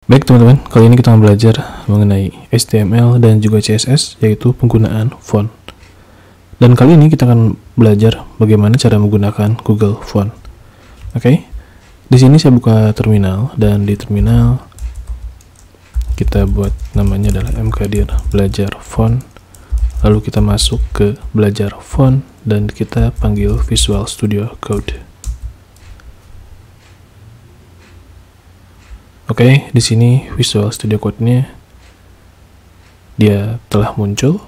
Baik teman-teman, kali ini kita akan belajar mengenai HTML dan juga CSS, yaitu penggunaan font. Dan kali ini kita akan belajar bagaimana cara menggunakan Google Font. Oke, di sini saya buka terminal, dan di terminal kita buat namanya adalah mkdir belajar font. Lalu kita masuk ke belajar font dan kita panggil Visual Studio Code. Oke, di sini Visual Studio Code-nya dia telah muncul,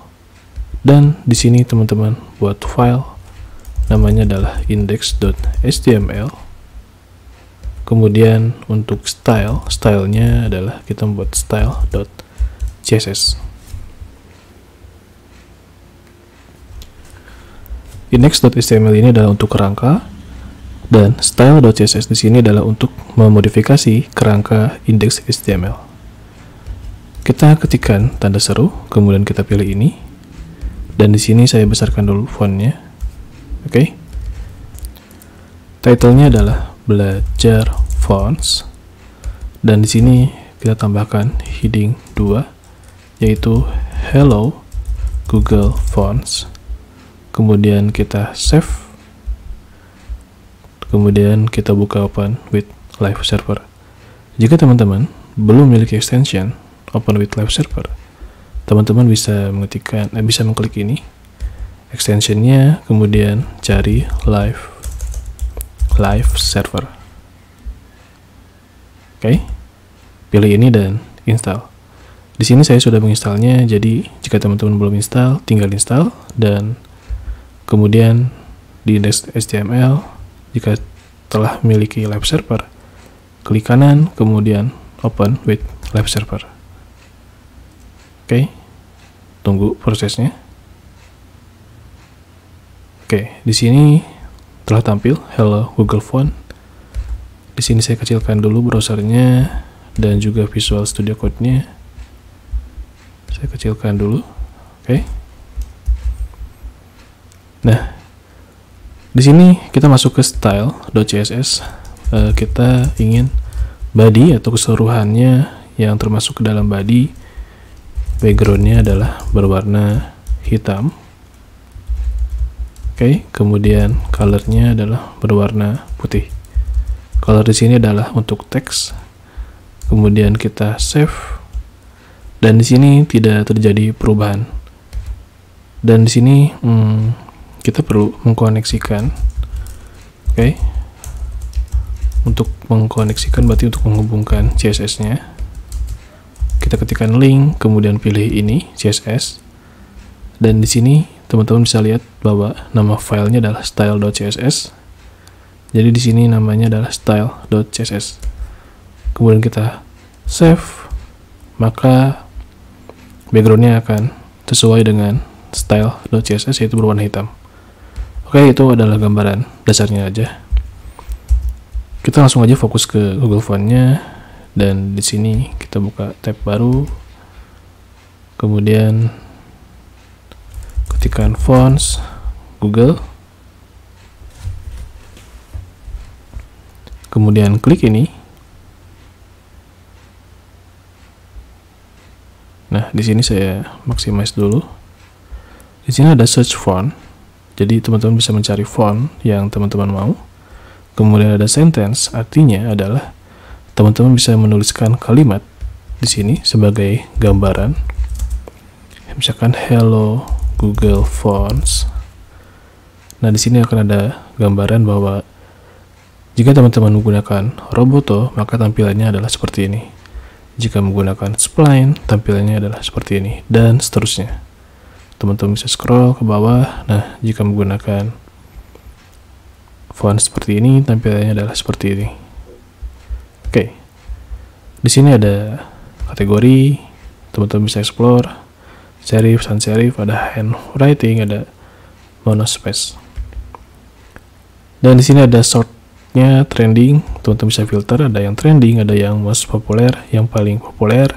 dan di sini teman-teman buat file namanya adalah index.html. Kemudian untuk stylenya adalah kita membuat style.css. Index.html ini adalah untuk kerangka, dan style.css di sini adalah untuk memodifikasi kerangka indeks HTML. Kita ketikkan tanda seru, kemudian kita pilih ini, dan di sini saya besarkan dulu fontnya. Oke. Title-nya adalah belajar fonts, dan di sini kita tambahkan heading 2, yaitu Hello Google Fonts. Kemudian kita save. Kemudian kita buka Open with Live Server. Jika teman-teman belum memiliki extension Open with Live Server, teman-teman bisa bisa mengklik ini, extensionnya, kemudian cari Live Server. Oke, pilih ini dan install. Di sini saya sudah menginstalnya, jadi jika teman-teman belum install, tinggal install, dan kemudian di index HTML. Jika telah memiliki live server, klik kanan, kemudian open with live server. Oke, tunggu prosesnya. Oke, di sini telah tampil Hello Google Font. Di sini saya kecilkan dulu browsernya dan juga Visual Studio Code-nya. Saya kecilkan dulu. Oke. Nah, di sini kita masuk ke style.css. Kita ingin body atau keseluruhannya yang termasuk ke dalam body, backgroundnya adalah berwarna hitam. Oke, kemudian colornya adalah berwarna putih. Color di sini adalah untuk teks. Kemudian kita save, dan di sini tidak terjadi perubahan. Dan di sini kita perlu mengkoneksikan. Oke. Untuk mengkoneksikan berarti untuk menghubungkan CSS-nya. Kita ketikkan link, kemudian pilih ini CSS. Dan di sini teman-teman bisa lihat bahwa nama filenya adalah style.css. Jadi di sini namanya adalah style.css. Kemudian kita save, maka backgroundnya akan sesuai dengan style.css, yaitu berwarna hitam. Oke, itu adalah gambaran dasarnya aja. Kita langsung aja fokus ke Google Font-nya, dan di sini kita buka tab baru. Kemudian ketikkan fonts Google. Kemudian klik ini. Nah, di sini saya maximize dulu. Di sini ada search font. Jadi teman-teman bisa mencari font yang teman-teman mau. Kemudian ada sentence, artinya adalah teman-teman bisa menuliskan kalimat di sini sebagai gambaran. Misalkan Hello Google Fonts. Nah, di sini akan ada gambaran bahwa jika teman-teman menggunakan Roboto, maka tampilannya adalah seperti ini. Jika menggunakan Spline, tampilannya adalah seperti ini, dan seterusnya. Teman-teman bisa scroll ke bawah. Nah, jika menggunakan font seperti ini, tampilannya adalah seperti ini. Oke. Di sini ada kategori, teman-teman bisa explore, serif, sans serif, ada handwriting, ada monospace. Dan di sini ada sortnya, trending, teman-teman bisa filter, ada yang trending, ada yang most populer, yang paling populer,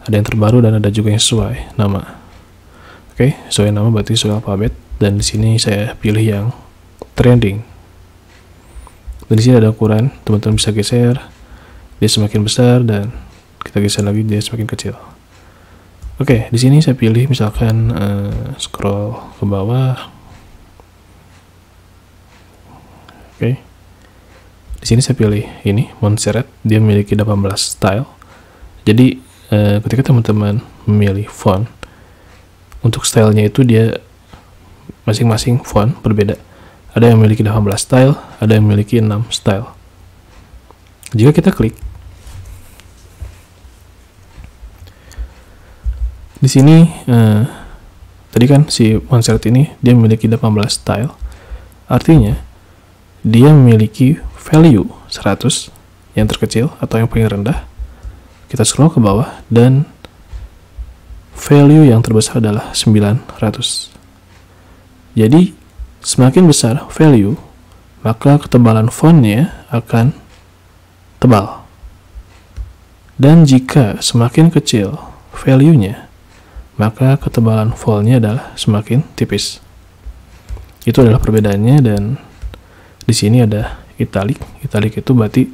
ada yang terbaru, dan ada juga yang sesuai nama. Oke, sesuai nama berarti sesuai alfabet, dan di sini saya pilih yang trending. Dan di sini ada ukuran, teman-teman bisa geser, dia semakin besar, dan kita geser lagi dia semakin kecil. Oke, di sini saya pilih misalkan scroll ke bawah. Oke. Di sini saya pilih ini Montserrat, dia memiliki 18 style. Jadi ketika teman-teman memilih font, untuk stylenya itu dia masing-masing font berbeda. Ada yang memiliki 18 style, ada yang memiliki 6 style. Jika kita klik di sini, tadi kan si Montserrat ini dia memiliki 18 style, artinya dia memiliki value 100 yang terkecil atau yang paling rendah. Kita scroll ke bawah dan value yang terbesar adalah 900. Jadi semakin besar value, maka ketebalan fontnya akan tebal. Dan jika semakin kecil value-nya, maka ketebalan fontnya adalah semakin tipis. Itu adalah perbedaannya. Dan di sini ada italic. Italic itu berarti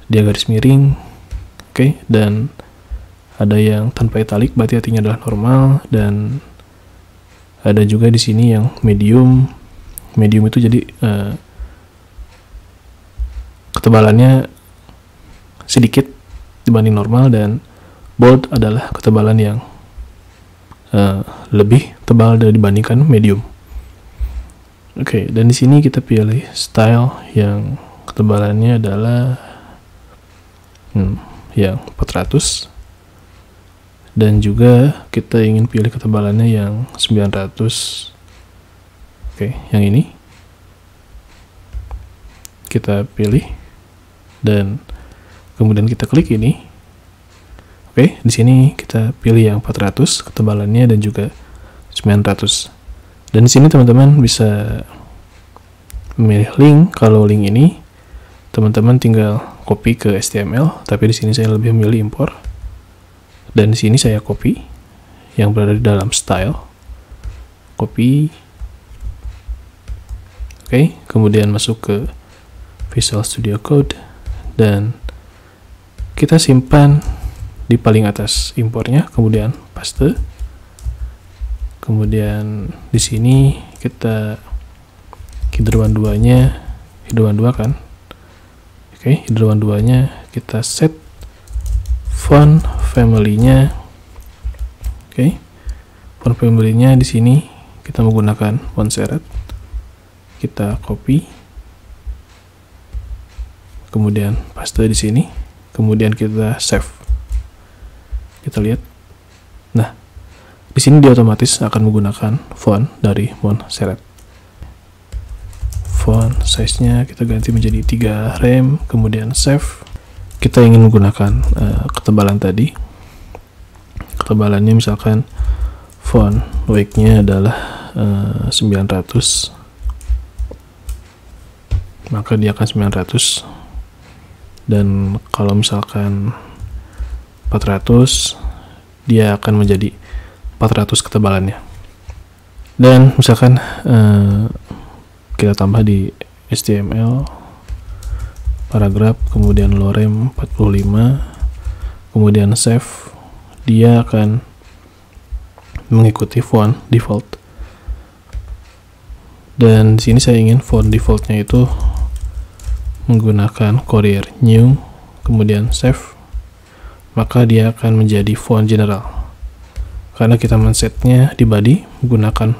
dia garis miring. Oke, dan ada yang tanpa italic berarti artinya adalah normal, dan ada juga di sini yang medium. Medium itu jadi ketebalannya sedikit dibanding normal, dan bold adalah ketebalan yang lebih tebal dibandingkan medium. Oke, dan di sini kita pilih style yang ketebalannya adalah yang 400, dan juga kita ingin pilih ketebalannya yang 900. Oke, yang ini kita pilih dan kemudian kita klik ini. Oke, di sini kita pilih yang 400 ketebalannya dan juga 900. Dan di sini teman-teman bisa memilih link. Kalau link ini teman-teman tinggal copy ke HTML, tapi di sini saya lebih memilih impor. Dan di sini saya copy yang berada di dalam style. Copy. Oke, kemudian masuk ke Visual Studio Code dan kita simpan di paling atas impornya, kemudian paste. Kemudian di sini kita hidrowan 2-nya, hidrowan 2 kan. Oke, hidrowan 2-nya kita set font family-nya. Oke. Font family-nya di sini kita menggunakan Montserrat. Kita copy. Kemudian paste di sini. Kemudian kita save. Kita lihat. Nah, di sini dia otomatis akan menggunakan font dari Montserrat. Font size-nya kita ganti menjadi 3 rem, kemudian save. Kita ingin menggunakan ketebalan tadi. Ketebalannya misalkan font weight-nya adalah 900. Maka dia akan 900. Dan kalau misalkan 400, dia akan menjadi 400 ketebalannya. Dan misalkan kita tambah di HTML paragraf, kemudian lorem 45, kemudian save, dia akan mengikuti font default. Dan di sini saya ingin font defaultnya itu menggunakan Courier New, kemudian save, maka dia akan menjadi font general. Karena kita men-setnya di body menggunakan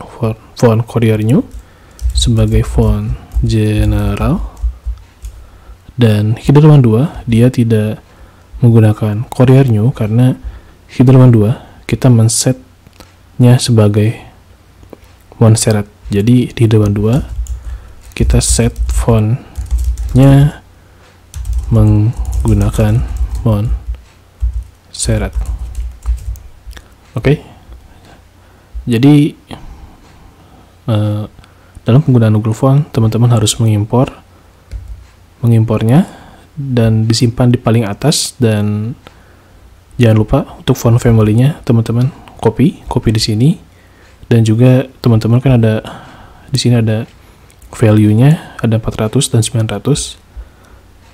font Courier New sebagai font general, dan hidrowan 2 dia tidak menggunakan Courier New karena hidrowan 2 kita men-setnya sebagai Montserrat. Jadi di hidrowan 2 kita set fontnya menggunakan Montserrat. Oke. Jadi dalam penggunaan Google Font, teman-teman harus mengimpornya dan disimpan di paling atas, dan jangan lupa untuk font family-nya teman-teman copy di sini, dan juga teman-teman kan ada di sini ada value-nya, ada 400 dan 900.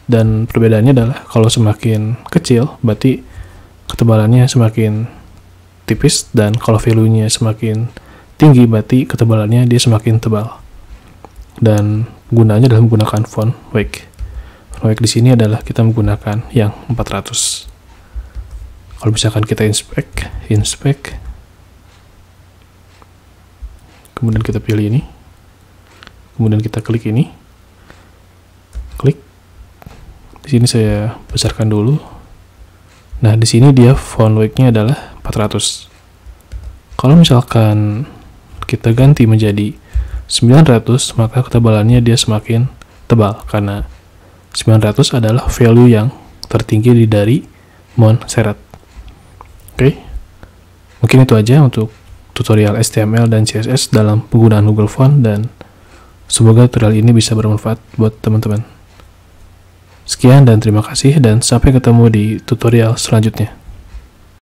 Dan perbedaannya adalah kalau semakin kecil berarti ketebalannya semakin tipis, dan kalau value-nya semakin tinggi berarti ketebalannya dia semakin tebal. Dan gunanya adalah menggunakan font weight. Font weight di sini adalah kita menggunakan yang 400. Kalau misalkan kita inspect, kemudian kita pilih ini, kemudian kita klik ini, di sini saya besarkan dulu. Nah, di sini dia font weight-nya adalah 400. Kalau misalkan kita ganti menjadi 900, maka ketebalannya dia semakin tebal, karena 900 adalah value yang tertinggi dari Montserrat. Oke, mungkin itu aja untuk tutorial HTML dan CSS dalam penggunaan Google Font, dan semoga tutorial ini bisa bermanfaat buat teman-teman. Sekian dan terima kasih, dan sampai ketemu di tutorial selanjutnya.